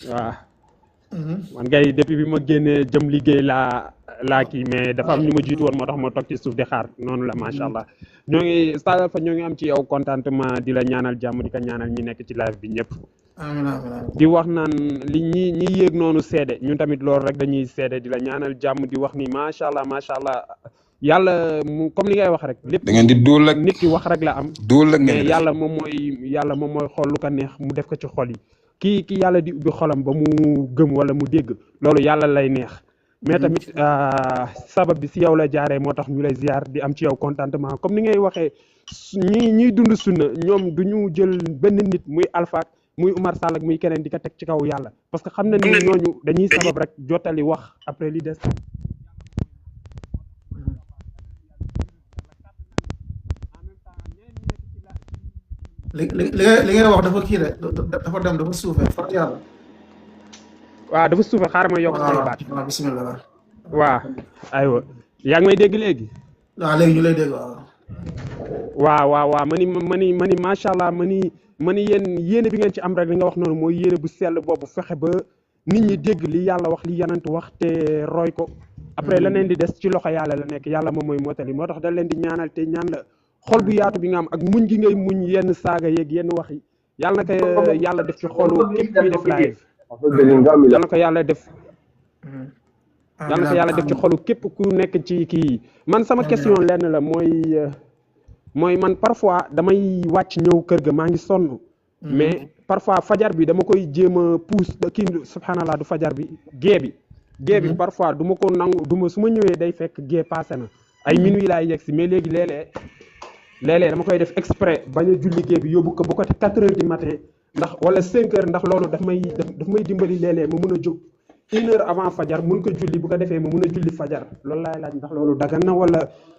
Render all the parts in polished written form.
waaw Mhm. man kay depuis bi ma génnee jëm liggéey laa kii mais dafa am ñu ma jiitu woon moo tax ma toog ci suuf di xaar noonu la macha allah ñoo ngi Oustaz Alpha ñoo ngi am ci yow contentement di la ñaanal jàmm di ko ñaanal ñi nekk ci live bi ñëpp Amiin amiin amiin. di wax naan li ñi yéeg noonu seede ñun tamit loolu rek dañuy seede di la ñaanal jàmm di wax ni macha allah yàlla mu comme li ngay wax rek lépp da ngeen di dóol ak nit ki wax rek la am dóol ak ngeen mais di def yàlla moom mooy xool lu ko neex mu def ko ci xol yi ki yàlla di ubbi xolam ba mu gëm wala mu dégg loolu yàlla lay neex mais tamit sabab bi si yow la jaaree moo tax ñu lay ziar di am ci yow contentement comme ni ngay waxee ñiy dund sunna ñoom du ñu jël benn nit muy Alpha muy Oumar Sall ak muy keneen di ko teg ci kaw yàlla parce que xam na ni ñooñu dañuy sabab rek jottali wax après li des li ngay wax dafa kii de dafa dem dafa suufee fa yàlla. waaw dafa suufe xaaral ma yokk sama baat waaw bisimilah. waaw aywa yaa ngi may dégg léegi waaw léegi ñu lay dégg waaw. waaw ma ni macha allah ma ni yéene bi ngeen ci am rek li nga wax noonu mooy yéene bu sell boobu fexe ba nit ñi dégg li yàlla wax li yanant wax te roy ko après leneen di des ci loxo yàlla la nekk yàlla moom mooy mottali moo tax da leen di ñaanal te ñaan la xol bu yaatu bi nga am ak muñ gi ngay muñ yenn saaga yeeg yenn wax yi yàlla na ko yàlla def ci xolu képp kuy def live yàlla na ko yàlla def ci xolu képp ku nekk ci kii man sama question lenn la mooy man parfois damay wàcc ñëw kër ga maa ngi sonn mais parfois fajar bi dama koy jéem a pousse kii subhanallah du fajar bi gée bi parfois du ma ko nangu su ma ñëwee day fekk gée passé na ay minuit laay yegg si mais léegi léeg-léeg dama koy def exprès bañ a julli gée bi yóbbu ko ba côté 4 heures du matin ndax wala 5 heures ndax loolu daf may dimbali léeg-léeg ma mën a jóg 1 heure avant fajar mun ko julli bu ko defee ma mun a julli fajar loolu laay laaj ndax loolu dagan na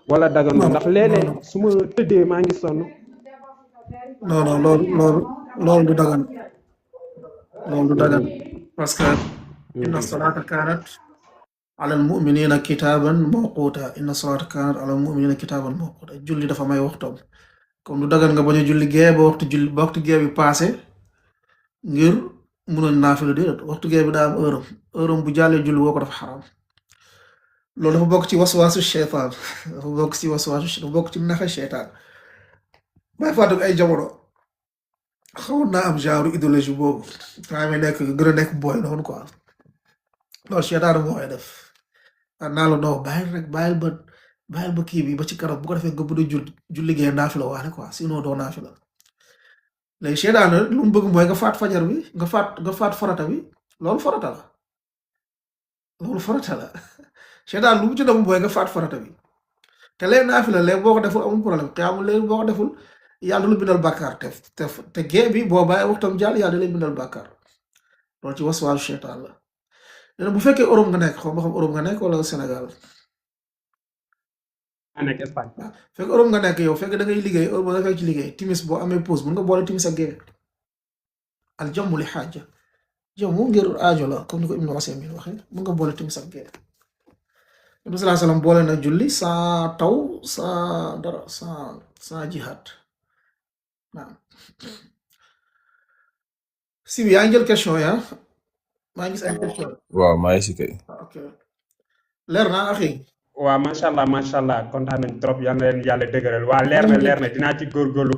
wala daganul ndax léeg-léeg su ma tëddee maa ngi sonn. non loolu du dagan parce que inna salata kanat ala al muminina kitaban mawquta julli dafa may waxtoom comme du dagan nga bañ a julli gee ba waxtu gee bi passé ngir mun a naafila déedéet waxtu gee bi daa am heure bu jàllee julli woo ko dafa xaram loolu dafa bokk ci waswaasu cheytaan dafa bokk ci naxa cheytaan may fàttali ay jamono xawoon naa am genre idéologie boobu maa ngi gën a nekk booy noonu quoi loolu cheytaan moo koy def naa la non bàyyil ba kii bi ba ci kanam bu ko defee nga bëgg a julli gee naafila waale quoi sinon doo naafila léegi cheytaan lu mu bëgg mooy nga faat fajar bi nga faat farata bi loolu farata la cheytaan lu mu ci dem mooy nga faat farata bi te léegi naafila léegi boo ko deful amul problème xiyaamu léegi boo ko deful yàlla lu bindal bàkkaar te gée bi boo bàyyi waxtam jàll yàlla lay bindal bàkkaar loolu ci waswaasu cheytaan la léegi bu fekkee Europe nga nekk xaw ma xam Europe nga nekk wala Sénégal nekk Espagne fekk Europe nga nekk yow fekk da ngay liggéey Europe nga fekk ci liggéey timis boo amee pause mun nga boole timis ak gée al jamu li xaaja jamu ngir aajo la comme ni ko Ibnu Usaymin waxee mun nga boole timis ak gée Nabi sallallahu alayhi wasallam boole na julli sans taw sans dara sans jihad naam si bi yaa ngi jël question ya maa ngi gis ay question waaw maa ngi si kay ok leer na axi waaw macha allah kontaan nañ trop yal na leen yàlla dëgëral waa leer na dinaa ci góorgóorlu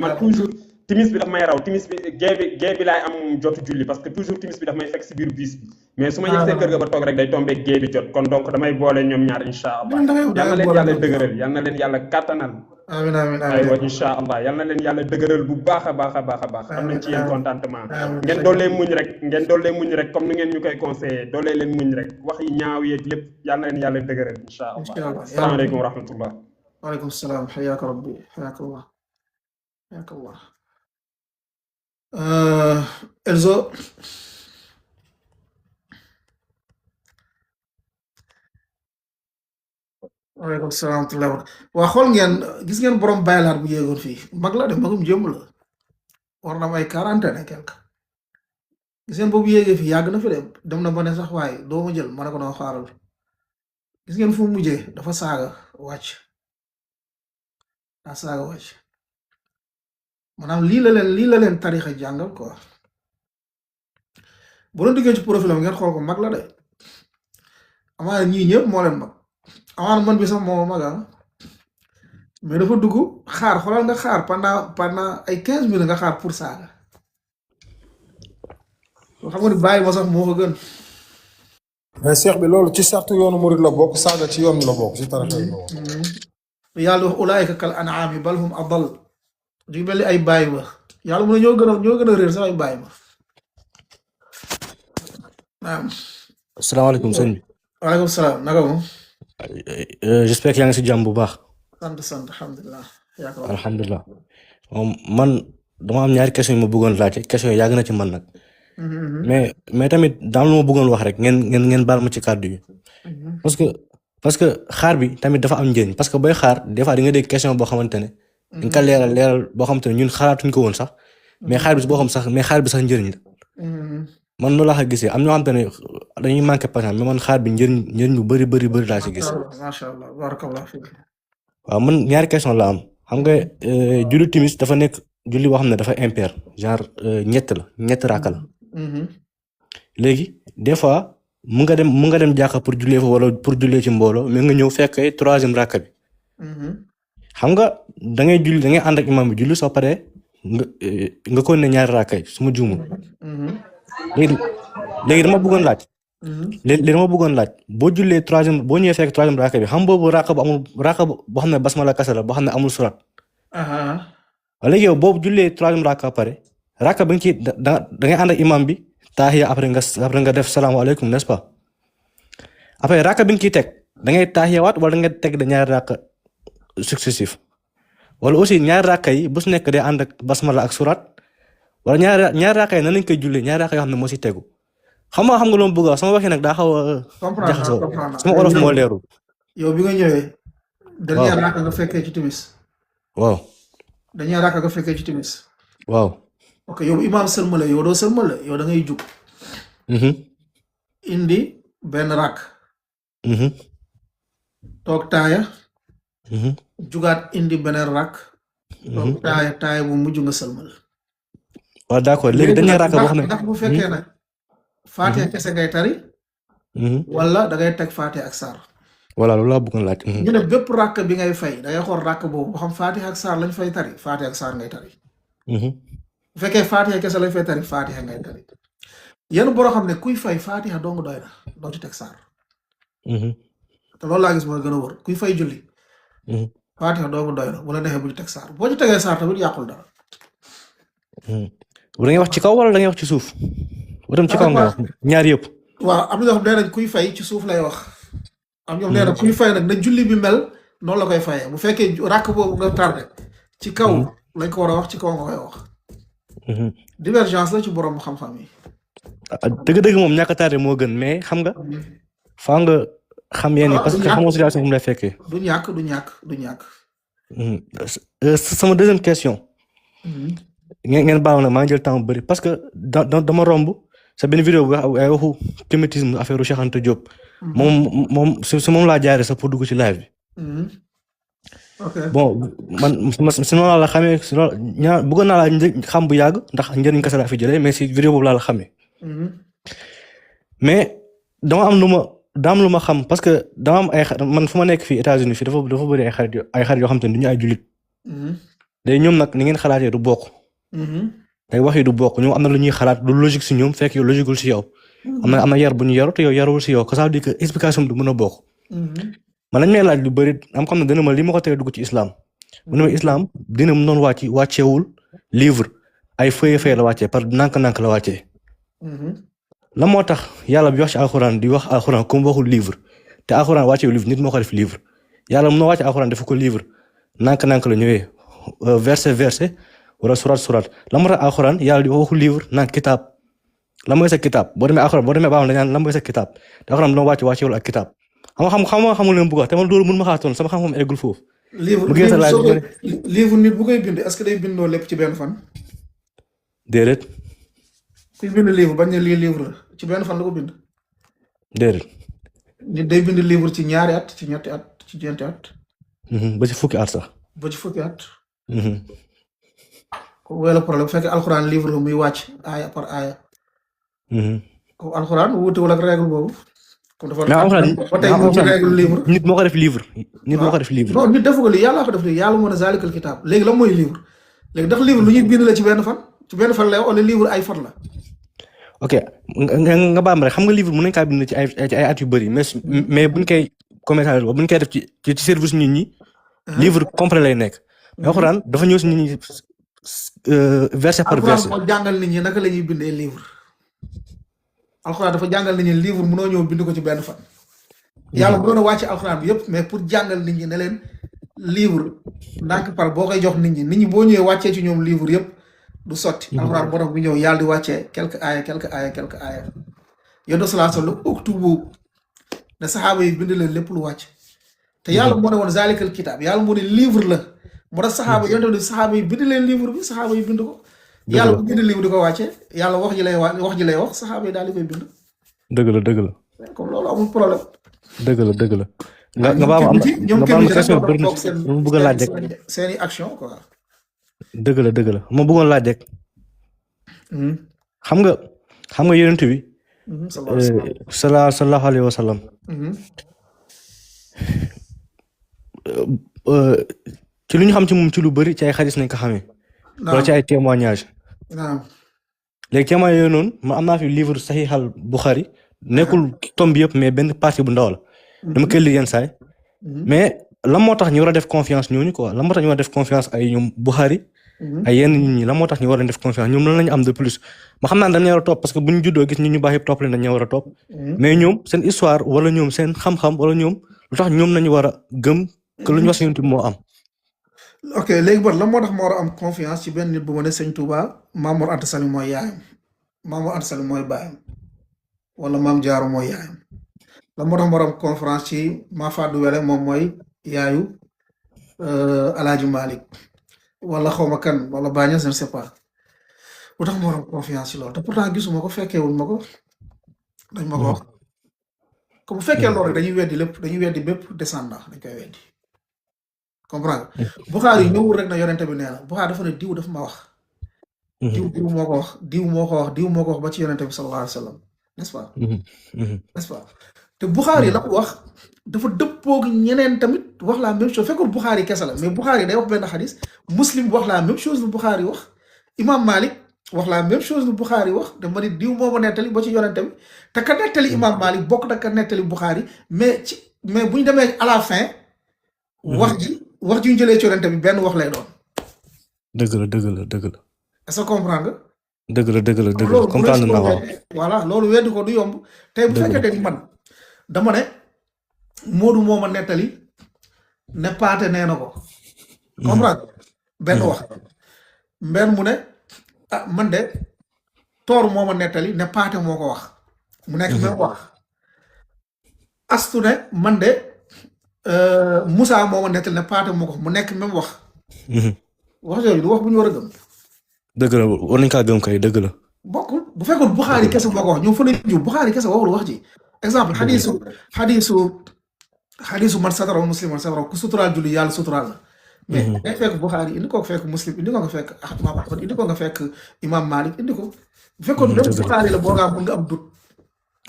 man toujours timis bi daf may raw timis bi gée bi laay am jotu julli parce que toujours timis bi daf may fekk si biir bis bi mais su ma yegsee kër ga ba toog rek day tombé gée bi jot kon donc damay boole ñoom ñaar incha allah yal na leen yàlla dëgëral yal na leen yàlla kattanal amiin aywa incha allah yal na leen yàlla dëgëral bu baax a baax am nañ ci yéen contentement ngeen doolee muñ rek comme ni ngeen ñu koy conseillé doolee leen muñ rek wax yi ñaaw yeeg lépp yal na leen yàlla dëgëral incha allah asalaamaaleykum wa rahmatullah waaleykum salaam xayaaka rabbi xayaaka allah Elzo waaleykum salaam waa xool ngeen gis ngeen borom baylaat bu yéegoon fii mag la de magum jëmm la war na may 40 et quelque gis ngeen boobu yéegee fii yàgg na fi de dem na ba ne sax waaye doo ma jël ma ne ko noo xaaral gis ngeen fu mujjee dafa saaga wàcc maanaam lii la leen tarixa jàngal quoi bu doon duggee ci profil am ngeen xool ko mag la de amaana ñii ñëpp moo leen mag amaana man bi sax moo mag mais dafa dugg xaar xoolal nga xaar pendant ay 15 minutes nga xaar pour saaga xam nga ni bàyyi ma sax moo ko gën. mais Cheikh bi loolu ci sartu yoonu murid la bokk saaga ci yoon la bokk ci tarixa la bokk. yàlla wax ulaayika kal an'aami bal hum adall du mel ni ay bàyyi ma yàlla mu ne ñoo gën a réer sax ay bàyyi ma. naam. asalaamaaleykum sëñ bi. waaleykum salaam naka moom. j'espère que yaa ngi si jàmm bu baax. sant alhamdulilah. alhamdulilah man dama am ñaari question yi ma bëggoon laajte question yi yàgg na ci man nag. mais tamit daam lu ma bëggoon wax rek ngeen baal ma ci kàddu yi. parce que xaar bi tamit dafa am njëriñ parce que booy xaar des fois di nga dégg question boo xamante ne. di nga ko leeral boo xamante ne ñun xalaatuñ ko woon sax. mais xaar bi sax njëriñ la. man noonu laa ko gisee am ñoo xamante ne dañuy manqué patience mais man xaar bi njëriñ bu bëri laa ci gis. macha allah barakallah fiik. waaw man ñaari question la am xam nga julli timis dafa nekk julli boo xam ne dafa impair genre ñett raaka la. léegi des fois mu nga dem jàkka pour jullee fa wala pour jullee ci mbooloo mais nga ñëw fekkee troisième raaka bi. xam nga da ngay ànd ak imam bi julli soo paree nga ko ne ñaari raaka yi su ma juumul. léegi dama bëggoon laaj. léegi dama bëggoon laaj boo jullee boo ñëwee fekk troisième raaka bi xam boobu raaka bu amul raaka boo xam ne basmala kese la boo xam ne amul surat. léegi yow boobu jullee troisième raaka pare raaka ba nga ciy da ngay ànd ak imam bi taahiya après nga def salaamaaleykum n'est-ce pas après raaka bi nga ciy teg da ngay taahiyawaat wala da ngay teg da ñaari raaka successif wala aussi ñaari raaka yi bu su nekk day ànd ak basmala ak surat wala ñaari raaka yi nan lañ koy jullee ñaari raaka yoo xam ne moo si tegu. xam nga lu ma bëgg a wax sama waxi nag daa xaw a jaxasoo sama olof moo leerul. yow bi nga ñëwee. dernier raaka nga fekkee ci timis. waaw. dernier raaka nga fekkee ci timis. waaw. ok yow imaam sëlmale yow doo sëlmale yow da ngay jug. indi benn raak. toog taaya. jugaat indi beneen raak. toog taaya bu mujj nga sëlmal. waaw d'accord léegi dernier raaka boo xam ne ndax bu fekkee nag. Faatiha kese ngay tari. wala da ngay teg Faatiha ak saar. voilà loolu laa bëggoon laaj. ñu ne bépp ràkk bi ngay fay da ngay xool ràkk boobu ba xam Faatiha ak saar lañ fay tari Faatiha ak saar ngay tari. bu fekkee Faatiha kese lañ fay tari Faatiha ngay tari. yéen boo xam ne kuy fay Faatiha dong doy na doo ci teg saar. te loolu laa gis mooy gën a wër kuy fay julli. Faatiha dong doy na bu la neexee bu ñu teg saar boo ci tegee saar tamit yàqul dara. da ngay wax ci kaw wala da ngay wax ci suuf. dem ci kaw nga wax ñaar yëpp. waaw am na ñoo xam nee nañ kuy fay ci suuf lay wax. am ñoom nee na kuy fay nag na julli bi mel noonu la koy fayee bu fekkee ràkk boobu nga tardé. ci kaw lañ ko war a wax ci kaw nga koy wax. divergence la ci borom xam-xam yi. dëgg-dëgg moom ñàkk a tardé moo gën mais xam nga. faa nga xam yéen parce que xamoo situation mu lay fekkee. du ñàkk. sama deuxième question. ngeen baal na maa ngi jël temps bu bëri parce que dama romb sa benn vidéo bu ay waxu climatisme affaire Cheikh Anta Diop. moom si moom laa jaaree sax pour dugg ci live bi. bon man si noonu laa la xamee si loolu bëggoon naa la xam bu yàgg ndax njëriñ kese laa fi jëlee mais si vidéo boobu laa la xamee. mais dama am lu ma xam parce que dama am man fu ma nekk fii États-Unis fii dafa bëri ay xarit yoo xam te ne du ñu ay jullit. day ñoom nag ni ngeen xalaatee du bokk. day wax yi du bokk ñoom am na lu ñuy xalaat lu logique si ñoom fekk yow logiqueul si yow. am na yar bu ñu yaru te yow yaruwul si yow que ça veut dire que explication bi du mën a bokk. man lañ may laaj lu bëri am xam ne dana ma li ma ko tere dugg ci islam. mu ne ma islam dina mu noonu wàcceewul livre ay feuille la wàccee par nànk-nànk la wàccee. la moo tax yàlla bi wax ci alxuraan di wax alxuraan comme waxul livre te alxuraan wàcceewul livre nit moo ko def livre yàlla mun na wàcce alxuraan def ko livre nànk-nànk la ñëwee verset. wala surat la moo tax alxuraan yàlla di waxu livre naan kitaab la mooy sa kitaab boo demee alxuraan boo demee baaxam dañu naan la mooy sa kitaab te alxuraan dina wàccewul ak kitaab xamul leen bëgg a wax te man loolu mën ma xaatoon sama xam-xam eggul foofu. livre nit bu koy bind est-ce que day bindoo lépp ci benn fan. déedéet. kuy bind livre bañ ne lii livre la ci benn fan la ko bind. déedéet. nit day bind livre ci ñaari at ci ñetti at ci ñeenti at. ba ci fukki at sax. ba ci fukki at. wala problème bu fekkee alxuraan livre la muy wàcc aaya par aaya. comme alxuraan wuutewul ak règle boobu. comme dafa mais alxuraan ba tey mu ci règle livre. nit moo ko def livre. nit moo ko def livre. non nit defu ko lii yàlla ko def lii yàlla moo ne zaalikal kitaab léegi lan mooy livre léegi ndax livre lu ñuy bind la ci benn fan lay wala livre ay fan la. ok nga baam rek xam nga livre mën nañu kaa bind ci ay at yu bëri mais buñ koy commentaire buñ koy def ci service nit ñi. livre complet lay nekk. mais alxuraan dafa ñëw si nit ñi verset par verset. alxuraan moo jàngal nit ñi naka la ñuy bindee livre. alxuraan dafa jàngal nit ñi livre mënoo ñëw bind ko ci benn fan. yàlla bu doon a wàcce alxuraan bi yëpp mais pour jàngal nit ñi ne leen livre ndànk par boo koy jox nit ñi boo ñëwee wàccee ci ñoom livre yëpp du sotti. alxuraan boo tax bu ñëw yàlla di wàccee quelques aaya yonent sallallahu alayhi wa sallam uktubu ne saxaaba yi bind leen lépp lu wàcc. te yàlla moo ne woon zaalikal kitaab yàlla moo ne livre la moo tax saxaaba yi bind leen livre bi saxaaba yi bind ko. yàlla bu bind livre di ko wàcce yàlla wax ji lay wax saxaaba yi daal di koy bind. dëgg la. comme loolu amul problème. dëgg la. nga baal ma question bëri na mu bëgg a laaj rek. seeni action quoi. dëgg la ma bëggoon laaj rek. xam nga yonent bi. sallallahu alayhi wa sallam. ci lu ñu xam ci moom ci lu bëri ci ay xadis nañ ko xamee. wala ci ay témoignage. léegi témoignage yooyu noonu ma am naa fi livre Sahih al Bukhari nekkul tome bi yëpp mais benn partie bu ndaw la. dama koy lire yenn saay mais lan moo tax ñu war a def confiance ñooñu quoi lan moo tax ñu war a def confiance ay ñoom Bukhari. ay yenn nit ñi lan moo tax ñu war a def confiance ñoom lan lañu am de plus ma xam naa dañ leen war a topp parce que bu ñu juddoo gis nit ñu baax yëpp topp leen dañ leen war a topp. mais ñoom seen histoire wala ñoom seen xam-xam wala ñoom lu tax ñoom nañu war a gëm que lu ñu wax si ñun moo am. ok léegi bon lan moo tax ma war a am confiance ci benn nit bu ma ne Sëñ Touba Maam Mor Anta Sali mooy yaayam Maam Mor Anta Sali mooy baayam wala Maam Jaara mooy yaayam lan moo tax ma war a am confiance ci Maa Faddu Wele moom mooy yaayu Alaaji Malick wala xawma kan wala Baña je ne sais pas lu tax ma war a am confiance ci loolu te pourtant gisuma ko fekkeewul ma ko dañ ma ko wax comme bu fekkee loolu rek dañuy weddi bépp descendant dañ koy weddi. comprendre Buxaari yi ñëwul rek na yonente bi nee na Buxaari dafa ne diw dafa ma wax. diw moo ko wax ba ci yonente bi sallallahu alayhi wa sallam n'est-ce pas. n'est-ce pas te Buxaari yi la ko wax dafa dëppoog ñeneen tamit wax la même chose fekkul Buxaari kese la mais Buxaari day wax benn xadis Muslim wax la même chose lu Buxaari wax Imam Malik wax la même chose lu Buxaari wax dama ni diw moo ma nettali ba ci yonente bi te ka nettali Imam Malik bokk na ka nettali Buxaari mais bu ñu demee à la fin. wax ji ñu jëlee ci yonente bi benn wax lay doon. dëgg la. est-ce que comprendre nga. dëgg la comprendre naa waaw. voilà loolu weddi ko du yomb. tey bu fekkee ni man dama ne Modou moo ma nettali ne Paate nee na ko. comprendre benn wax. mbenn mu ne ah man de Toor moo ma nettali ne Paate moo ko wax. mu nekk même wax. Astu ne man de. Moussa moo ma nettali ne Paate moo ko mu nekk même wax. wax jooju du wax bu ñu war a gëm. dëgg la war nañu kaa gëm kay dëgg la. bokkul bu fekkoon Buxaari kese moo ko wax ñoom fa la ñu Buxaari kese waxul wax ji exemple xadiisu man satara musliman satara ku suturaal julli yàlla suturaal la. mais ngay fekk Buxaari indi ko nga fekk Muslim indi ko nga fekk Imaam Ahmad indi ko nga fekk Imaam Malik indi ko. bu fekkoon lépp Buxaari la boo ngaa mën nga am dut.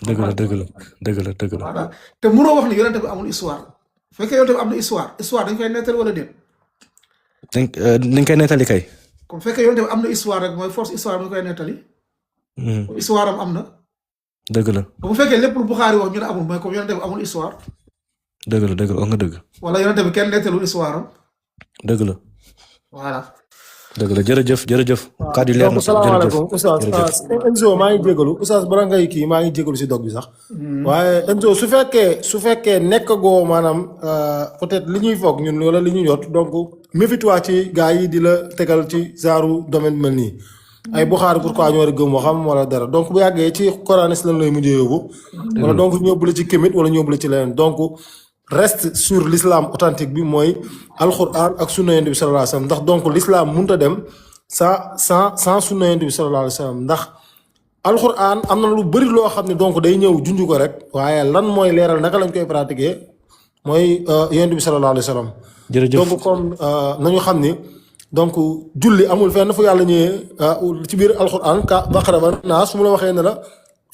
dëgg la. voilà te mënoo wax ne yonente bi amul histoire. bu fekkee yow tamit am na histoire dañ koy nettali wala déet. dañ koy nettali kay. comme bu fekkee yow tamit am na histoire rek mooy force histoire dañ koy nettali. histoire am na. dëgg la. bu fekkee lépp lu Buxaari wax ñu ne amul mooy comme yonente bi amul histoire. dëgg la wax nga dëgg. wala yonente bi kenn nettalul histoire am. dëgg la. voilà. dëgg la jërëjëf. kàddu yi leer na salaamaaleykum Oustaz Enzo maa ngi jégalu Oustaz bara ngay kii maa ngi jégalu si dog bi sax. waaye Enzo su fekkee nekk goo maanaam peut-être li ñuy foog ñun wala li ñuy jot donc méfie-toi ci gars yi di la tegal ci genre domaine mel nii. ay Buxaari pourquoi ñu war a gëm waxam wala dara donc bu yàggee ci Coran lan lay mujjee yóbbu. wala donc ñu yóbbu la ci kémit wala ñu yóbbu la ci leneen donc. reste sur l'islam authentique bi mooy alquran ak sunna yonent bi sallallahu alayhi wa sallam ndax donc l'islam mënut a dem sans sunna yonent bi sallallahu alayhi wa sallam ndax alquran am na lu bëri loo xam ne donc day ñëw junj ko rek waaye lan mooy leeral naka lañ koy pratiquer mooy yonent bi sallallahu alayhi wa sallam. jërëjëf donc comme nañu xam ni donc julli amul fenn fu yàlla ñëwee ci biir alquran ka baqara ba naa su mu la waxee ne la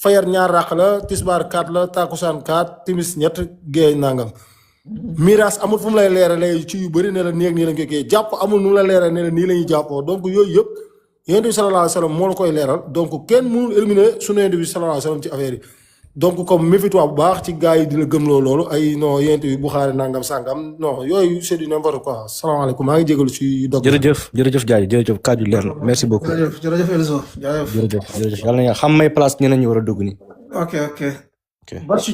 fayar ñaar ràq la tisbaar 4 la takusaan 4 timis ñett géey nangam miraas amul fu mu lay leeralee ci yu bëri ne la nii ak nii lañ koy kii jàpp amul nu mu la leeral ne la nii la ñuy jàppoo donc yooyu yëpp yonent bi sallallahu alayhi wa sallam moo la koy leeral donc kenn mënul éliminer sunu yonent bi sallallahu alayhi wa sallam ci affaire yi donc comme méfie-toi bu baax ci gars yi di la gëmloo loolu ay non yonent bi Buxaari nangam sangam non yooyu c'est du n'importe quoi salaamaaleykum maa ngi jégalu ci dog jërëjëf Diaye jërëjëf kàddu leer na merci beaucoup. jërëjëf Elzo jaajëf. jërëjëf yàlla na xam may place ñeneen ñu war a dugg nii. ok. Barsi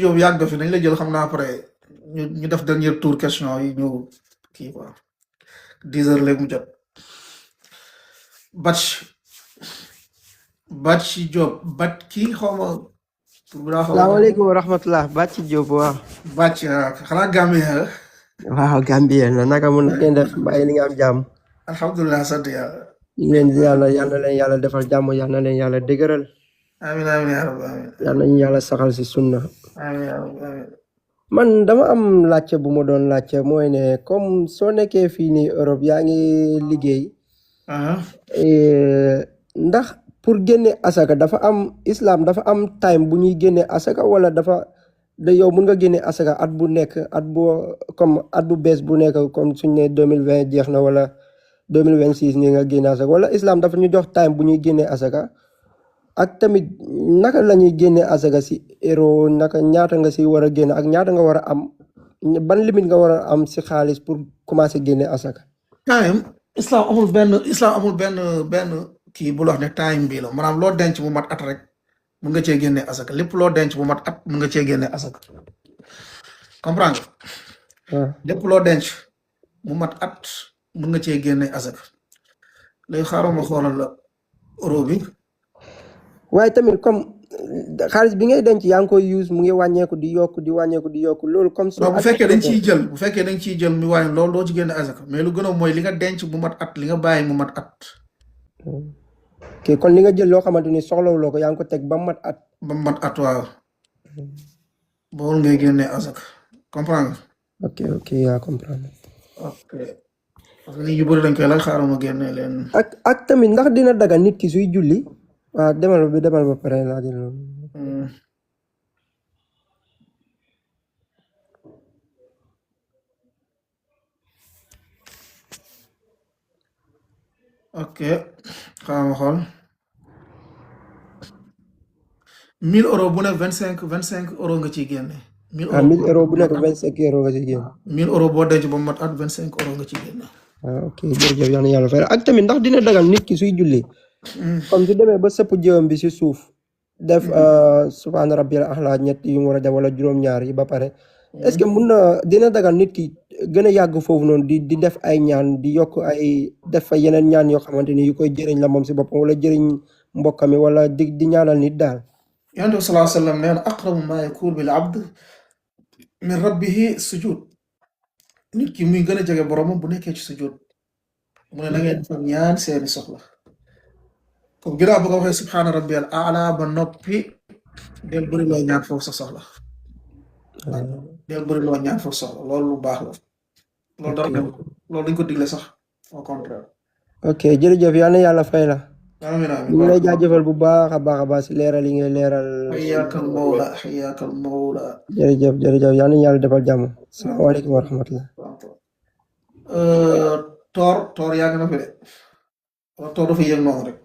Diop yàgg fi nañ la jël xam naa après ñu def dernier tour question yi ñu kii quoi 10 heures léegi mu jot. Barsi Diop kii xaw ma. salaamaaleykum wa rahmatulah Bàcci Diop waaw. Bàcci xanaa Gambien. waaw Gambien la naka mun ngeen def mbaa li nga am jàmm. alhamdulilah sant yàlla. ñu ngi leen di yal na leen yàlla defal jàmm yal na leen yàlla dëgëral. amiin yaa rabbi amiin. yal nañu yàlla saxal si sunna. amiin yaa rabbi amiin. man dama am laajte bu ma doon laajte mooy ne comme soo nekkee fii nii Europe yaa ngi liggéey. ndax pour génne asaka dafa am islam dafa am time bu ñuy génne asaka wala dafa da yow mun nga génne asaka at bu nekk at bu bees bu nekk comme suñ ne 2020 jeex na wala 2026 ni nga génne asaka wala islam dafa ñu jox time bu ñuy génne asaka ak tamit naka la ñuy génne asaka si euro naka ñaata nga si war a génne ak ñaata nga war a am ban limite nga war a am si xaalis pour commencer génne asaka. islam amul benn kii bu la wax ne time bii la maanaam loo denc mu mat at rek mun nga cee génne asaka lépp loo denc mu mat at mun nga cee génne asaka comprendre nga. lépp loo denc mu mat at mun nga cee génne asaka léegi xaaral ma xoolal la euro bi. waaye tamit comme xaalis bi ngay denc yaa ngi koy use mu ngi wàññeeku di yokku loolu comme. bu fekkee dañ ciy jël mi wàññi loolu doo ci génne asaka mais lu gën a mooy li nga denc mu mat at li nga bàyyi mu mat at. ok kon li nga jël loo xamante ni soxlawuloo ko yaa ngi ko teg ba mat at. ba mat at waaw. bool ngay génne asaka comprendre nga. ok yaa comprendre. ok parce que nit ñu bëri dañ koy laaj xaaral ma génne leen. ak tamit ndax dina daga nit ki suy julli. waaw demal ba pare laa jël loolu. ok xaaral ma xool 1000 euros bu ne 25 euros nga ciy génne. 1000 euros bu nekk 25 euros nga ciy génne. 1000 euros boo denc ba mu mat at 25 euros nga ciy génne. ok jërëjëf yal na yàlla fay ak tamit ndax dina dagal nit ki suy julli. comme su demee ba sëpp jëwam bi si suuf. def subhaana rabbiyal a'la ñett yu mu war a def wala juróom-ñaar yi ba pare. est-ce que dina dagal nit ki gën a yàgg foofu noonu di def ay ñaan di yokk ay def fa yeneen ñaan yoo xamante ni yu koy jëriñ la moom si boppam wala jëriñ mbokkam mi wala di ñaanal nit daal. Yonent bi sallallahu alayhi wa sallam nee na aqrabu maa yakuunu bil abd min rabbihi sujud nit ki muy gën a jege boromam bu nekkee ci sujud mu ne na ngeen fa ñaan seeni soxla comme ginnaaw ba nga waxee subhaana rabbiyal a'la ba noppi del bëri loo ñaan foofu sa soxla. del bëri loo ñaan foofu soxla loolu lu baax la. loolu dara loolu dañ ko digle sax au contraire. ok jërëjëf yal na yàlla fay la. amiin ñu ngi lay jaajëfal bu baax a baax si leeral yi ngay leeral. xayaakal mawla. jërëjëf yal na yàlla defal jàmm. salaamaaleykum wa rahmatulah. toor yàgg na fi de wala toor dafa yëg noonu rek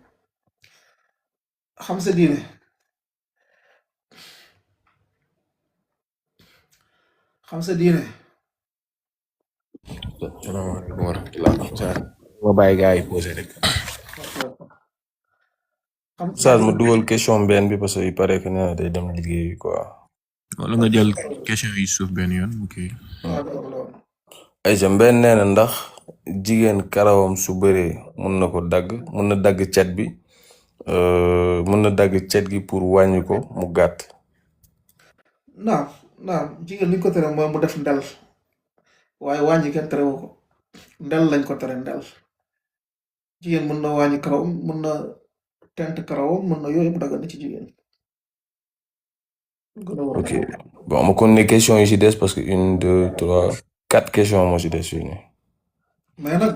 xam sa diine. salaamaaleykum wa rahmatulah. ma bàyyi gars yi posé rek. Oustaz ma dugal question benn bi parce que il paraît que nee na day dem liggéey quoi. wala nga jël question yi suuf benn yoon ok. Aïcha benn nee na ndax jigéen karawam su bëree mun na ko dagg mun na dagg cet bi mun na dagg cet gi pour wàññi ko mu gàtt. naam jigéen liñ ko tere mooy mu def ndel waaye wàññi kenn terewu ko ndel lañ ko tere ndel jigéen mën na wàññi karawam mën na tent karawam mën na yooyu mu dagal na ci jigéen. ok bon ma kon ne question yi ci des parce que 1 2 3 4 questions moo ci des fii nii. mais nag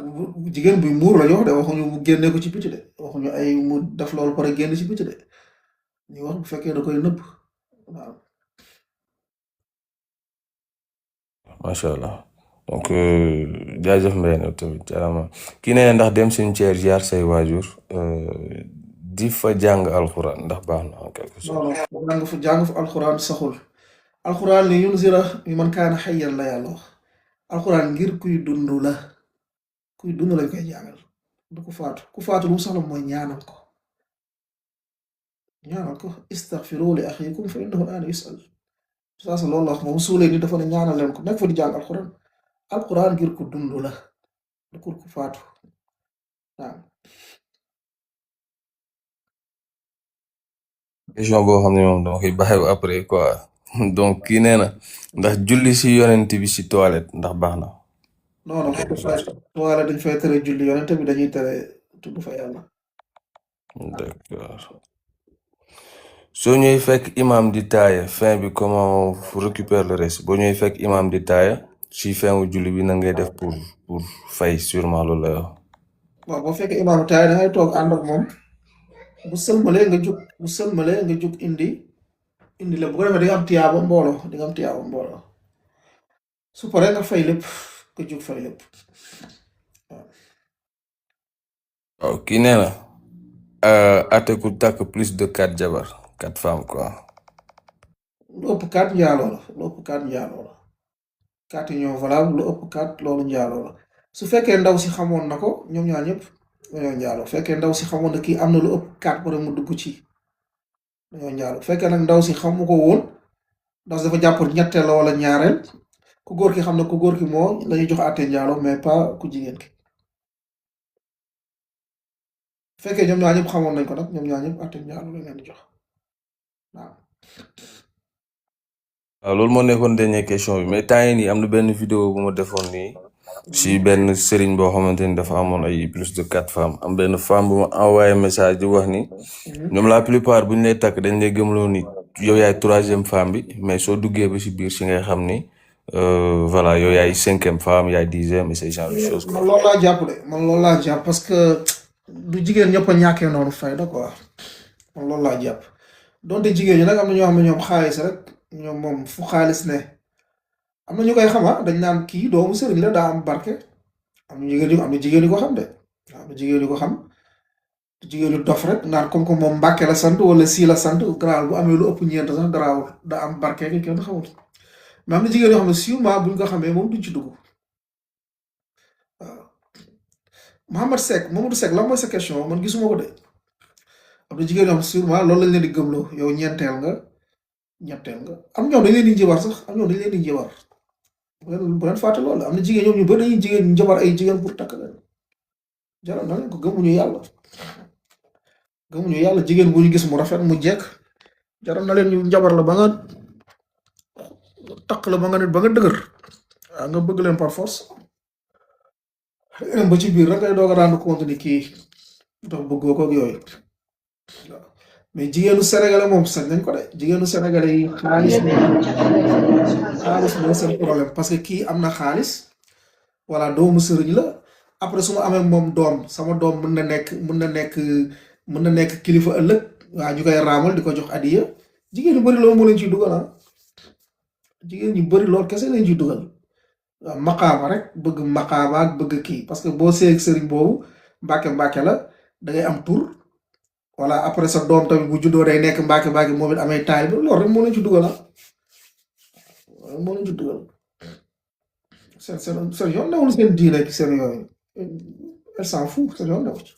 jigéen buy muur la ñu wax de waxuñu mu génne ko ci biti de waxuñu ay mu def loolu pare génn ci biti de ñuy wax bu fekkee da koy nëbb waaw. macha allah donc jaajëf mbay na tamit jaarama kii nee ndax dem cimetière ziar say waajur di fa jàng alxuraan ndax baax na en quelque sorte. non jàng fa alxuraan saxul alxuraan li yunzira man kaana xayyan la yàlla wax alxuraan ngir kuy dund la kuy dund lañ koy jàngal du ku faatu lu mu soxla mooy ñaanal ko istaghfiru li axiikum fa innahu al'aana yus'al saa sa loolu la wax moom suulee ni dafa ne ñaanal leen ko nekk fa di jàng alxuraan ngir ku dund la du ku faatu waaw. question boo xam ne moom dama koy bàyyi après quoi donc kii nee na ndax julli si yonent bi si toilette ndax baax na. non toilette dañ fay tere julli yonent bi dañuy tere tudd fa yàlla. d'accord soo ñëwee fekk imam di taaya fin bi comment on récupère le reste boo ñëwee fekk imam di taaya si fin wu julli bi na ngay def pour fay sûrement loolu la wax. waaw boo fekkee imam taaya da ngay toog ànd ak moom bu sëlmalee nga jóg indi la bu ko defee di nga am tiyaaba mbooloo su paree nga fay lépp nga jóg fay lépp waaw kii nee na ate ku takk plus de 4 jabar 4 femmes quoi. lu ëpp 4 njaaloo la 4 yi ñoo valable lu ëpp 4 loolu njaaloo la su fekkee ndaw si xamoon na ko ñoom ñaar ñëpp dañoo njaaloo fekkee ndaw si xamoon na kii am na lu ëpp 4 pare mu dugg ci dañoo njaaloo fekkee nag ndaw si xamu ko woon ndaw si dafa jàpp ñetteel la wala ñaareel ku góor ki xam ne ku góor ki moo lañuy jox àtte njaaloo mais pas ku jigéen ki fekkee ñoom ñaar ñëpp xamoon nañ ko nag ñoom ñaar ñëpp àtte njaaloo lañ leen di jox waaw. waaw loolu moo nekkoon dernière question bi mais temps yii nii am na benn vidéo bu ma defoon nii si benn sëriñ boo xamante ni dafa amoon ay plus de 4 femmes am benn femme bu ma envoyé message di wax ni ñoom la plupart bu ñu lay takk dañ lay gëmloo ni yow yaay 3e femme bi mais soo duggee ba si biir si ngay xam ni voilà yow yaay 5e femme yaay 10e et ce genre de choses. man loolu laa jàpp parce que du jigéen ñëpp a ñàkkee noonu fayda quoi man loolu laa jàpp donte jigéen ñi nag am na ñoo xam ne ñoom xaalis rek ñoom moom fu xaalis ne am na ñu koy xama dañ naan kii doomu sëriñ la daa am barke am na jigéen yu ko xam de am na jigéen yu ko xam jigéen yu dof rek naan comme que moom Mbàkke la sant wala sii la sant garaawul bu amee lu ëpp ñeent sax garaawul daa am barke ki kenn xamul mais am na jigéen yoo xam ne sûrement buñ ko xamee moom duñ ci dugg waaw. Mamadou Seck lan mooy sa question man gisuma ko de am na jigéen yoo xam ne sûrement loolu lañ leen di gëmloo yow ñeenteel nga am ñoom dañ leen di njabar sax bu leen fàtte loolu am na jigéen ñoom ñu bëri dañuy jigéen njabar ay jigéen pour takk leen jaral na leen ko gëmuñu yàlla jigéen bu ñu gis mu rafet mu jekk jaral na leen ñu njabar la ba nga takk la ba nga dëgër waaw nga bëgg leen par force ba ci biir rek ngay doog a rendre compte ni kii ndax bëggoo ko ak yooyu waaw mais jigéenu sénégalais moom sañ nañ ko de jigéenu sénégalais yi xaalis mooy seen problème parce que kii am na xaalis voilà doomu sëriñ la après su ma amee moom doom sama doom mën na nekk kilifa ëllëg waaw ñu koy raamal di ko jox adiya jigéen ñu bëri loolu moo leen ciy dugal jigéen ñu bëri loolu kese leen ciy dugal waaw maqaama rek bëgg maqaama ak bëgg kii parce que boo seeg sëriñ boobu mbàkke la da ngay am tur voilà après sa doom tamit bu juddoo day nekk mbàkke moom it amee taay bi loolu rek moo leen ci dugal seen yoon newul seen diine ki seen yooyu elle s'en fout seen yoon newul ci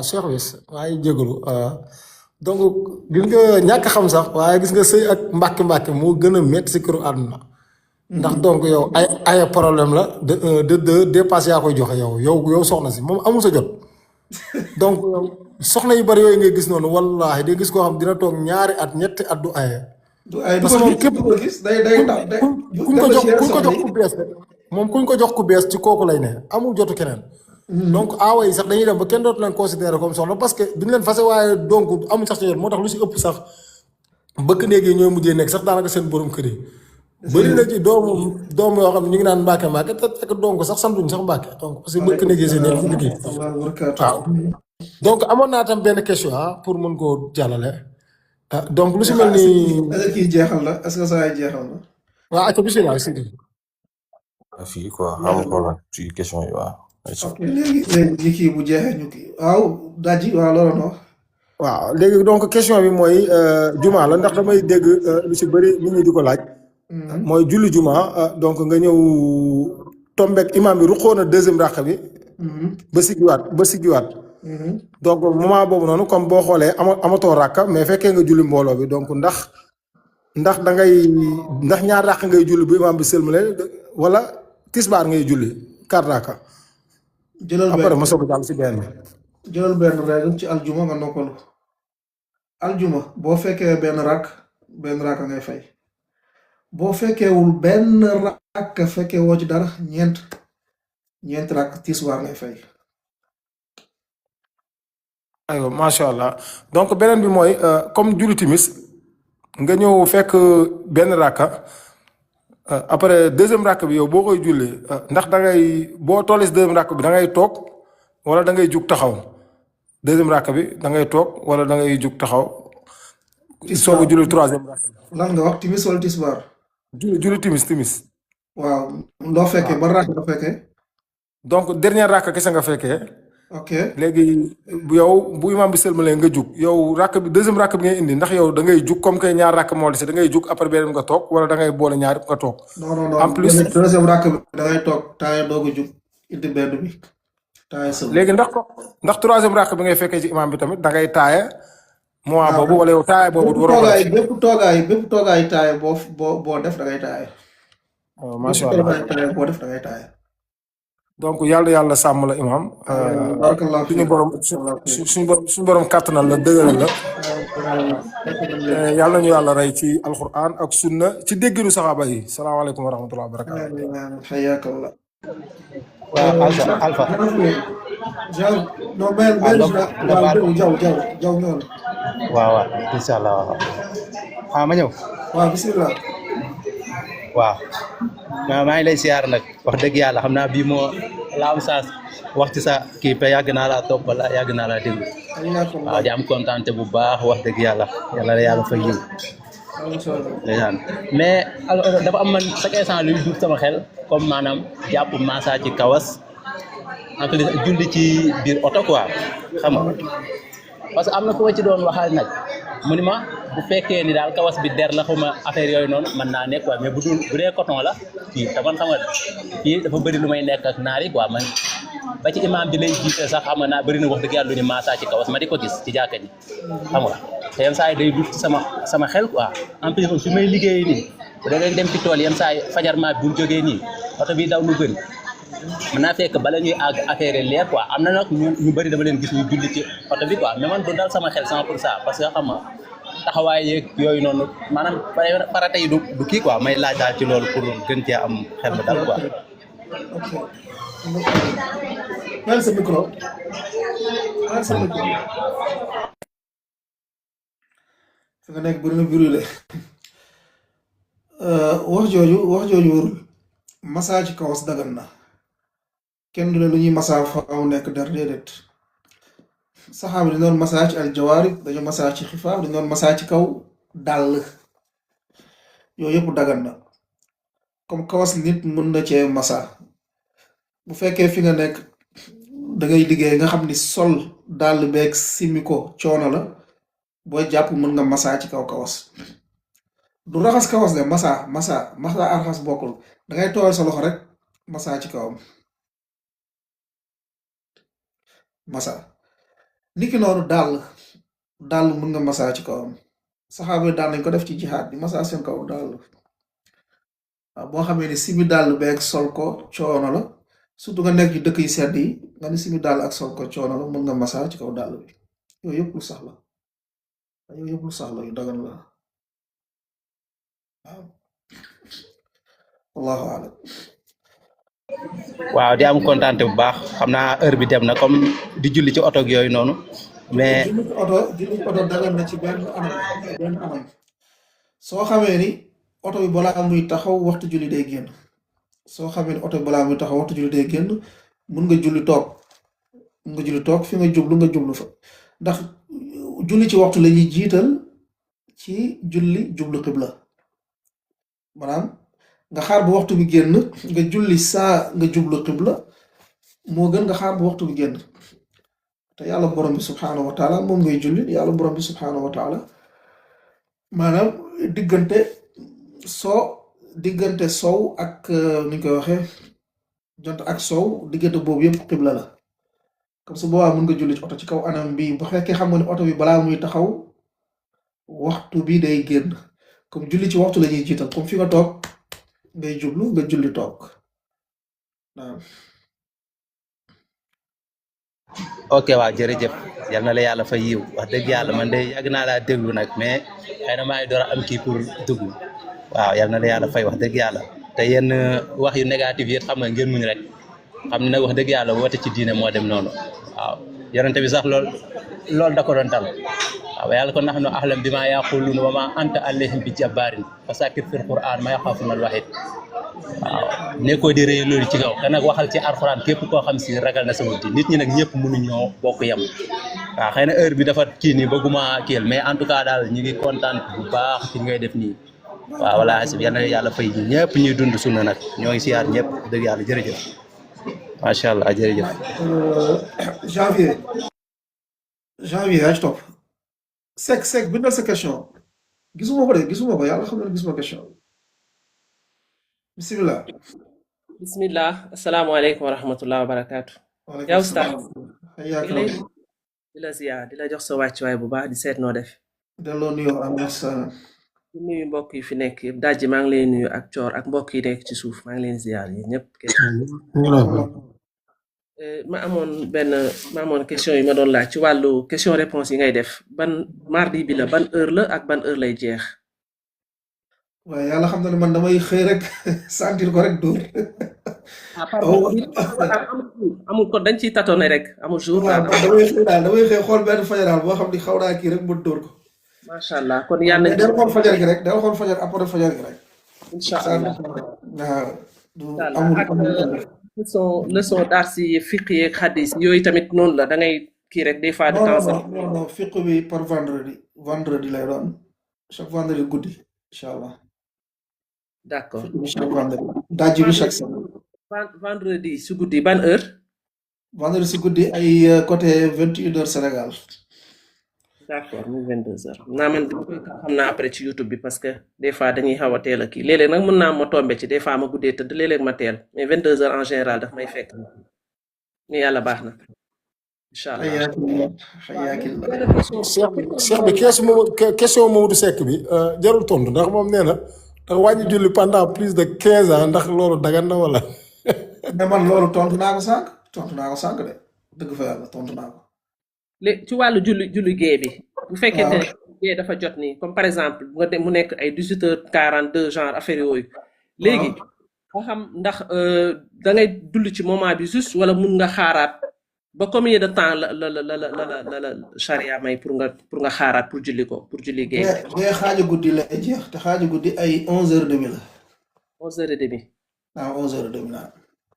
Cheikh Wiss maa ngi jégalu donc gis nga ñàkk xam sax waaye gis nga sëy ak mbàkke moo gën a métti si këru àdduna ndax donc yow ay problème la de dépasse yaa koy joxe yow soxna si moom amul sa jot donc soxna yu bari yooyu ngay gis noonu wallaahi day gis koo xam dina toog ñaari at ñetti at du aye parce que moom képp kuñ ko jox ku bees ci kooku lay ne amul jotu keneen donc aawa yi sax dañuy dem ba kenn dootu leen considéré comme soxna parce que duñ leen fase waaye donc amul sax ci jot moo tax lu si ëpp sax bëkk néeg yi ñooy mujjee nekk sax daanaka seen borom kër yi bëri na ci doom yoo xam ne ñu ngi naan mbàkke te fekk donc sax santuñ sax mbàkke donc parce que bëkk néeg yi seen nekk liggéey waaw donc amoon naa tam benn question pour mën koo jàllale donc lu si mel ni est-ce que kii jeexal na est-ce que saa yi jeexal na waa acca bisimilah si fii quoi am problème ci question yi waaw. ok léegi kii bu jeexee ñu kii waaw daji waaw loolu noonu waaw léegi donc question bi mooy juma la ndax damay dégg lu si bëri nit ñi di ko laaj mooy julli juma donc nga ñëw tombek imam bi ruqoon na deuxième ràq bi ba siggiwaat donc moment boobu noonu comme boo xoolee amatoo ràkka mais fekkee nga julli mbooloo bi donc ndax da ngay ndax ñaar ràq ngay julli bu imam bi sëlmale wala tisbaar ngay julli 4 ràkka jëlal après ma soog a jàll si benn jëlal benn règle ci aljuma nga noppalu aljuma boo fekkee benn ràkk ngay fay boo fekkeewul benn ràkk fekkee woo ci dara ñeent ràkk tisbaar ngay fay aywa macha allah donc beneen bi mooy comme julli timis nga ñëw fekk benn ràkka après deuxième ràkk bi yow boo koy julli ndax da ngay boo tollee si deuxième ràkk bi da ngay toog wala da ngay jug taxaw deuxième ràkk bi da ngay toog wala da ngay jug taxaw soog a julli troisième ràkk bi lan nga wax timis wala tisbaar julli timis waaw loo fekkee ba ràkk nga fekkee donc dernière ràkk kese nga fekkee ok léegi yow bu imam bi sëlmalee nga jug yow ràkk bi deuxième ràkk bi ngay indi ndax yow da ngay jug comme que ñaar ràkk moo dese da ngay jug après beneen nga toog wala da ngay boole ñaar nga toog. non en plus deuxième ràkk bi da ngay toog taaya doog a jug indi benn bi taaya sël léegi ndax troisième ràkk bi ngay fekkee ci imam bi tamit da ngay taaya moment boobu wala yow taaya boobu. bépp toogaay taaya boo def da ngay taaya. macha allah boo def da ngay taaya. donc yàlla sàmm la imam suñu borom kàttanal la dëgëral la yàlla ñu yàlla rey ci alquran ak sunna ci dégginu saxaaba yi salaamaaleykum wa rahmatulah wa barakaatu xayaakallah waaw Alpha jaw ñoon waaw incha allah waaw ma ñëw waaw bismillah waaw maa ngi lay siyaar nag wax dëgg yàlla xam naa bii moo la am saa wax ci sa kii pe yàgg naa laa topp wala yàgg naa laa déglu waaw di am kontaante bu baax wax dëgg yàlla yàlla fa yiw mais dafa am man chaque instant luy dugg sama xel comme maanaam jàpp massa ci kawas en plus julli ci biir oto quoi xam nga parce que am na ku ma ci doon waxal nag mu ni ma bu fekkee ni daal kawas bi der la xuma affaire yooyu noonu mën naa nekk quoi mais bu dee coton la kii te man xam nga kii dafa bëri lu may nekk ak naar yi quoi man ba ci imam bi lay jiite sax xam nga naa bëri na wax dëgg yàlla lu ñu massa ci kawas ma di ko gis ci jàkka ji xam nga te yenn saa yi day dugg ci sama xel quoi en plus su may liggéeyee nii bu dee dem ci tool yenn saa yi fajar ma bu jógee nii oto bi daw lu bëri mën naa fekk bala ñuy àgg affaire leer quoi am na nag ñu bëri dama leen gis ñu julli ci oto bi quoi mais man du dal sama xel 100% parce que xam nga taxawaay yeeg yooyu noonu maanaam farata yi du kii quoi may laaj daal ci loolu pour gën cee am xel bu dal quoi. ok mel sa micro fi nga nekk bëri na brûlé wax jooju wërul massa ci kawas dagan na kenn du ne lu ñuy massa faaw nekk der déedéet saxaaba dañu doon massa ci aljawaarib dañu massa ci xifaaf dañu doon massa ci kaw dàll yooyu yëpp dagan na comme kawas nit mën na cee massa bu fekkee fi nga nekk da ngay liggéey nga xam ni sol dàll beeg simi ko coono la booy jàpp mën nga massa ci kaw kawas du raxas kawas de massa arxas bokkul da ngay tooyal sa loxo rek massa ci kawam massa niki noonu dàll mën nga massa ci kawam saxaaba yi daan nañ ko def ci jihaad di massa seen kaw dàll waaw boo xamee ni simi dàll beeg sol ko coono la surtout nga nekk ci dëkk yi sedd yi nga ni simi dàll ak sol ko coono la mën nga massa ci kaw dàll bi yooyu yëpp lu sax la yu dagan la wallahu a'lam waaw di am kontaante bu baax xam naa heure bi dem na comme di julli ci oto yooyu noonu mais julli oto dagan na ci benn anam soo xamee ni oto bi balaa muy taxaw waxtu julli day génn mun nga julli toog fi nga jublu fa ndax julli ci waxtu la ñuy jiital ci julli jublu xibla maanaam nga xaar ba waxtu bi génn nga julli saa nga jublu xibla moo gën nga xaar ba waxtu bi génn te yàlla borom bi subhaanahu wa taala moom ngay julli yàlla borom bi subhaanahu wa taala maanaam diggante sow ak ni ñu koy waxee jant ak sow diggante boobu yëpp xibla la comme su boobaa mën nga julli ci oto ci kaw anam bi bu fekkee xam nga ne oto bi balaa muy taxaw waxtu bi day génn comme julli ci waxtu la ñuy jiital comme fi nga toog ngay jublu nga julli toog waaw. ok waaw jërëjëf yal na la yàlla fa yiw wax dëgg yàlla man de yàgg naa laa déglu nag mais xëy na maa ngi door a am kii pour dugg waaw yal na la yàlla fay wax dëgg yàlla te yenn wax yu négatif yi xam nga ngeen muñ rek xam ne nag wax dëgg yàlla woote ci diine moo dem noonu waaw yonente bi sax loolu da ko doon tal waaw yàlla ko nahnu ahlam bi maa yaquluuna wa maa anta alayhim bi jabbaarin fa sakkir fil qur'aan ma yaxaafuna al waxiid waaw nekkoo di rëy loolu ci kaw te nag waxal ci alxuraan képp koo xam si ragal na sama nit ñi nag ñëpp mënuñoo bokk yem waaw xëy na heure bi dafa kii nii bëgguma kiil mais en tout cas daal ñu ngi kontaan bu baax ci ngay def nii waaw wala asib yal na yàlla fay ñëpp ñuy dund sunna nag ñoo ngi siyaar ñëpp dëgg yàlla jërëjëf macha allah jërëjëf. janvier yaa ci topp sec bindal sa question gisuma ko yàlla xam na gisuma question bismillah. bismillah asalaamaaleykum wa rahmatullah wa barakaatu. yaa ustaz di la ziyaar di la jox sa wàccuwaay bu baax di seet noo def. delloo nuyoo am merci. di nuyu mbokk yi fi nekk yëpp dajji maa ngi lay nuyu ak coor ak mbokk yi nekk ci suuf maa ngi leen ziyaar yi ñëpp. ma amoon question yi ma doon laaj ci wàllu question réponse yi ngay def ban mardi bi la ban heure la ak ban heure lay jeex. waaye yàlla xam na ne man damay xëy rek sentir ko rek dóor. amul ko dañ ciy tâtonné rek amul jour. damay xëy xool benn fajar boo xam ni xaw naa kii rek ma dóor ko. macha allah kon yàlla nañ. del xool fajar gi rek del xool fajar après fajar gi rek. incha allah amul leçon darsi fiq yeeg xadis yooyu tamit noonu la da ngay kii rek des fois de temps non fiq bi par vendredi lay doon chaque vendredi guddi incha allah. d'accord chaque vendredi dajji bi chaque semaine. vendredi su guddi ban heure. vendredi si guddi ay côté 21h Sénégal. d'accord muy 22h naa man xam naa après ci YouTube bi parce que des fois dañuy xaw a teel a kii léeg-léeg nag mën naa ma tombe ci des fois ma guddee tëdd léeg-léeg ma teel mais 22h en général daf may fekk ni yàlla baax na incha allah. Cheikh bi question Mamadou Seck bi jarul tontu ndax moom nee na ndax wàññi julli pendant plus de 15 ans ndax loolu dagan na wala. mais man loolu tontu naa ko sànq de dëgg fa yàlla tontu naa ko. léegi ci wàllu julli gée bi. bu fekkente ne gée dafa jot nii comme par exemple nga dem mu nekk ay 18h42 genre affaire yooyu. léegi nga xam ndax da ngay julli ci moment bi juste wala mun nga xaaraat ba combien de temps la charia may pour nga xaaraat pour julli ko pour julli gée. mais xaaju guddi la jeex te xaaju guddi ay 11h30 la. 11h30. waaw 11h30 la.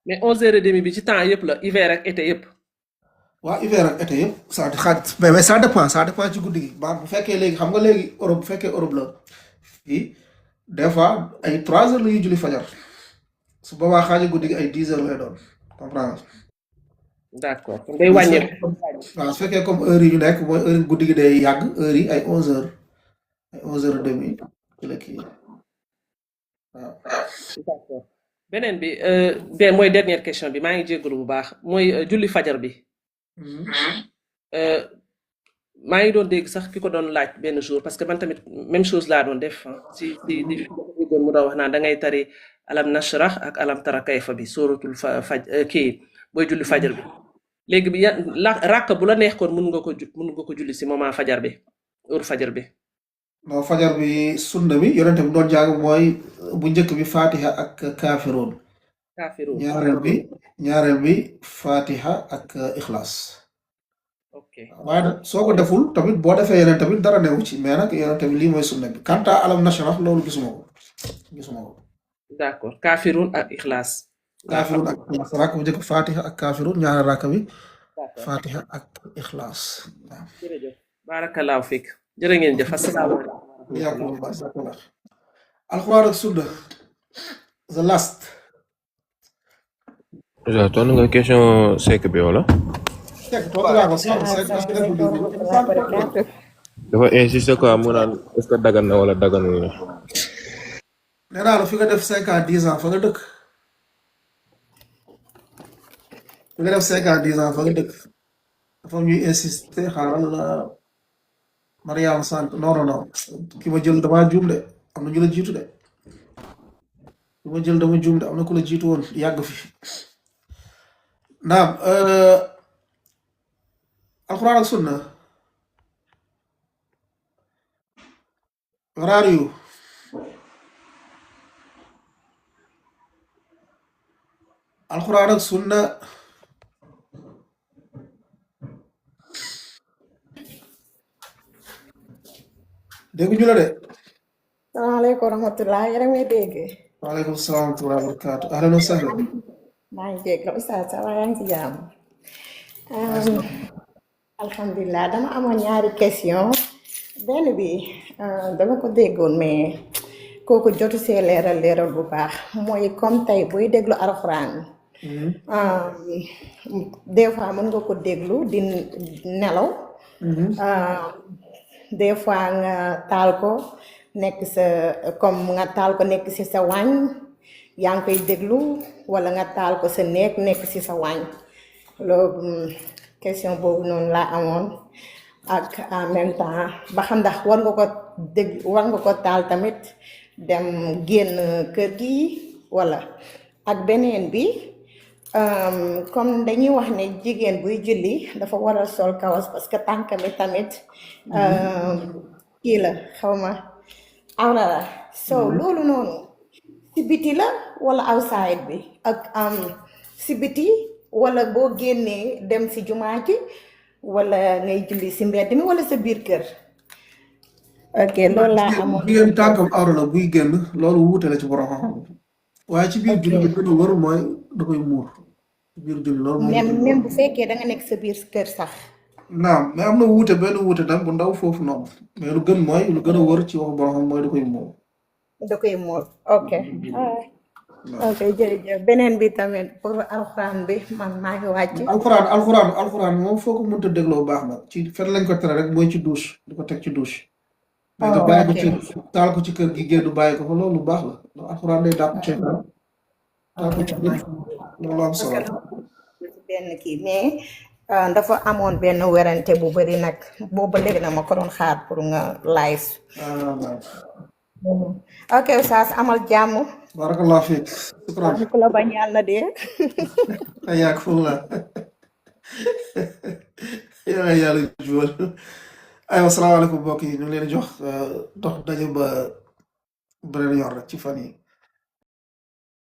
mais 11h30 bi ci temps yëpp la hiver ak été yëpp. waaw hiver ak été yëpp mais ça dépend ci guddi gi bu fekkee léegi xam nga léegi Europe bu fekkee Europe la fii des fois ay 3h la ñuy julli fajar su boobaa xaaju guddi gi ay 10h lay doon comprendre. d'accord kon day wàññeeku. waaw su fekkee comme heure yi ñu nekk mooy heure guddi gi day yàgg heure yi ay 11h ay 11h30 ci la kii waaw. d'accord beneen bi mooy dernière question bi maa ngi jéggalu bu baax mooy julli fajar bi. maa ngi doon dégg sax ki ko doon laaj benn jour parce que man tamit même chose laa doon def si mu doon wax naan da ngay tari alam nashrah ak alam tara kayfa bi suratul kii booy julli fajar bi léegi bi ràkk bu la neex kon mën nga ko julli si moment fajar bi heure fajar bi. non fajar bi sunna bi yonente bi doon jàng mooy bu njëkk bi fatiha ak kaafiroon. ñaareel bi fatiha ak ixlaas. ok waaye nag soo ko deful tamit boo defee yeneen tamit dara newu ci mais nag yeneen tamit lii mooy sunna bi kanta alam nashrah loolu gisuma ko. d'accord kafirun ak ixlaas. kafirun ak ixlaas rakk bu njëkk fatiha ak kafirun ñaareel rakk bi fatiha ak ixlaas. jërëjëf barakallahu fiik jërë ngeen jëf asalaamaaleykum. yaakum barakallah alquran ak sunna the last Oustaz tontu nga question Seck bi wala. tek tontu naa ko sax dafa insister quoi mu naan est-ce que dagan na wala daganul na. nee naa la fi nga def 5 à 10 ans fa nga dëkk fi nga def 5 à 10 ans fa nga dëkk dafa am ñuy insister xaaral Mariama sant non ki ma jël dama juum de am na ñu la jiitu de ki ma jël dama juum de am na ku la jiitu woon yàgg fi naam alquran ak sunna where are you alquran ak sunna dégg ñu la de salaamaaleykum wa rahmatulah yéen a ngi may dégg. waaleykum salaam wa rahmatulah barakaatu ahlan wa sahlan maa ngi dégg la Oustaz ça va yaa ngi ci jàmm. alhamdulilah dama amoon ñaari question benn bi dama ko déggoon mais kooku jotu see leeral bu baax mooy comme tey buy déglu alxuraan des fois mën nga ko déglu di nelaw. des fois nga taal ko nekk sa comme nga taal ko nekk ci sa waañ yaa ngi koy déglu wala nga taal ko sa néeg nekk ci sa waañ loolu question boobu noonu laa amoon ak en même temps ba xam ndax war nga ko dégg war nga ko taal tamit dem génn kër gi wala ak beneen bi comme dañuy wax ne jigéen buy julli dafa war a sol kawas parce que tànk mi tamit kii la xaw ma awra la so loolu noonu si biti la wala outside bi ak si biti wala boo génnee dem si jumaa ji wala ngay julli si mbedd mi wala sa biir kër ok loolu laa amoon jigéen tànkam awra la buy génn loolu wuute la ci borom xam waaye ci biir julli bi gën a waru mooy da koy muur ci biir julli loolu même bu fekkee da nga nekk sa biir kër sax naam mais am na wuute benn wuute tam bu ndaw foofu noonu mais lu gën mooy lu gën a wër ci waxu borom xam mooy da koy muur ok ok jërëjëf beneen bi tamit pour alxuraan bi man maa ngi wàcc alxuraan moom foo ko mënta dégloo baax na ci fen lañ ko tere rek mooy ci douche di ko teg ci douche mais nga bàyyi ko ci taal ko ci kër gi génn bàyyi ko fa loolu lu baax la ndax alxuraan day dàq ci taal ko ci kër loolu am solo benn kii mais dafa amoon benn werante bu bari nag booba léegi na ma ko doon xaar pour nga live ok Oustaz amal jàmm barakallahu fiik shukran ku la bañ yàlla na dee ayaak fulla yàlla jubal aywa salaamaaleykum mbokk yi ñu ngi leen di jox dox daje ba beneen yoon rek ci fan yi